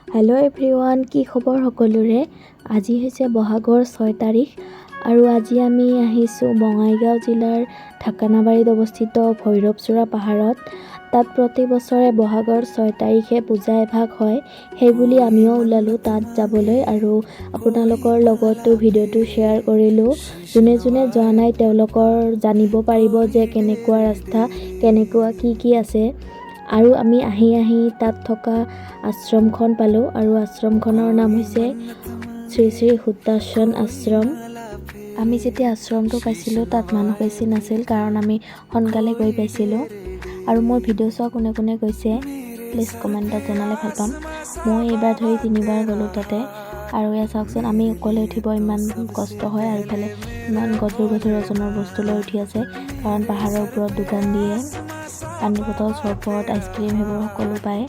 Hello' everyone, কি খবৰ সকলোৰে। আজি হৈছে বহাগৰ 6 তাৰিখ আৰু আজি আমি আহিছোঁ বঙাইগাঁও জিলাৰ ঢাকানাবাৰীত অৱস্থিত ভৈৰৱচূড়া পাহাৰত। তাত প্ৰতি বছৰে বহাগৰ 6 তাৰিখে পূজা এভাগ হয়, সেইবুলি আমিও ওলালোঁ তাত যাবলৈ আৰু আপোনালোকৰ লগতো ভিডিঅ'টো শ্বেয়াৰ কৰিলোঁ। যোনে যোনে যোৱা নাই তেওঁলোকৰ জানিব পাৰিব যে কেনেকুৱা ৰাস্তা, কেনেকুৱা কি আছে। আৰু আমি আহি তাত থকা আশ্ৰমখন পালোঁ আৰু আশ্ৰমখনৰ নাম হৈছে শ্ৰী শ্ৰী সুতাসন আশ্ৰম। আমি যেতিয়া আশ্ৰমটো পাইছিলোঁ তাত মানুহ বেছি নাছিল, কাৰণ আমি সোনকালে গৈ পাইছিলোঁ। আৰু মোৰ ভিডিঅ' চোৱা কোনে কোনে গৈছে প্লিজ কমেণ্টত জনালে ভাল পাম। মই এইবাৰ ধৰি 3বাৰ গ'লোঁ তাতে। আৰু এয়া চাওকচোন, আমি অকলে উঠিব ইমান কষ্ট হয় আৰু ইফালে ইমান গধুৰ ওজনৰ বস্তু লৈ উঠি আছে, কাৰণ পাহাৰৰ ওপৰত দোকান দিয়ে, পানী বটল, চৰবত, আইচক্ৰীম সেইবোৰ সকলো পায়।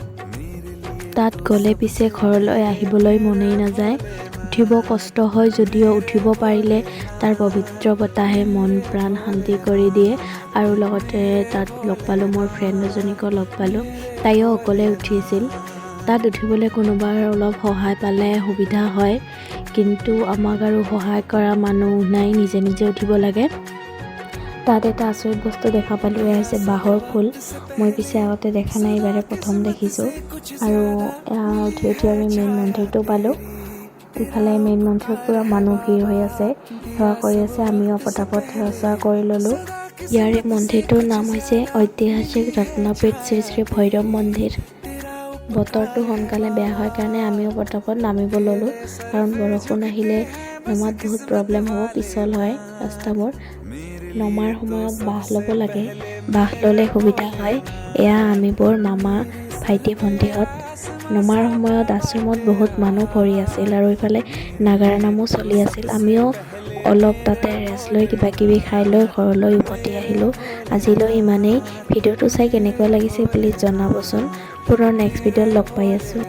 তাত গ'লে পিছে ঘৰলৈ আহিবলৈ মনেই নাযায়। উঠিব কষ্ট হয় যদিও উঠিব পাৰিলে তাৰ পবিত্ৰ বতাহে মন প্ৰাণ শান্তি কৰি দিয়ে। আৰু লগতে তাত লগ পালোঁ, মোৰ ফ্ৰেণ্ড এজনীকো লগ পালোঁ, তাইও অকলে উঠিছিল। তাত উঠিবলৈ কোনোবাৰ অলপ সহায় পালে সুবিধা হয়, কিন্তু আমাক আৰু সহায় কৰা মানুহ নাই, নিজে নিজে উঠিব লাগে। তাত এটা আচৰিত বস্তু দেখা পালোঁ, এয়া হৈছে বাঁহৰ ফুল। মই পিছে আগতে দেখা নাই, এইবাৰে প্ৰথম দেখিছোঁ। আৰু উঠি আমি মেইন মন্দিৰটো পালোঁ। ইফালে মেইন মন্দিৰত পূৰা মানুহ ভিৰ হৈ আছে, সেৱা কৰি আছে। আমিও পটাপট সেৱা কৰি ল'লোঁ। ইয়াৰে মন্দিৰটোৰ নাম হৈছে ঐতিহাসিক ৰত্নপীঠ শ্ৰী শ্ৰী ভৈৰৱ মন্দিৰ। বতৰটো সোনকালে বেয়া হয় কাৰণে আমিও পটাপট নামিব ল'লোঁ, কাৰণ বৰষুণ আহিলে নমাত বহুত প্ৰব্লেম হ'ব, পিছল হয় ৰাস্তাবোৰ। নমাৰ সময়ত বাঁহ ল'ব লাগে, বাঁহ ল'লে সুবিধা হয়। এয়া আমিবোৰ মামা, ভাইটি, ভণ্টিহঁত। নমাৰ সময়ত আশ্ৰমত বহুত মানুহ ভৰি আছিল আৰু ইফালে নাগাৰা নামো চলি আছিল। আমিও অলপ তাতে ৰেষ্ট লৈ কিবাকিবি খাই লৈ ঘৰলৈ উভতি আহিলোঁ। আজিলৈ ইমানেই। ভিডিঅ'টো চাই কেনেকুৱা লাগিছে প্লিজ জনাবচোন। পুনৰ নেক্সট ভিডিঅ'ত লগ পাই আছোঁ।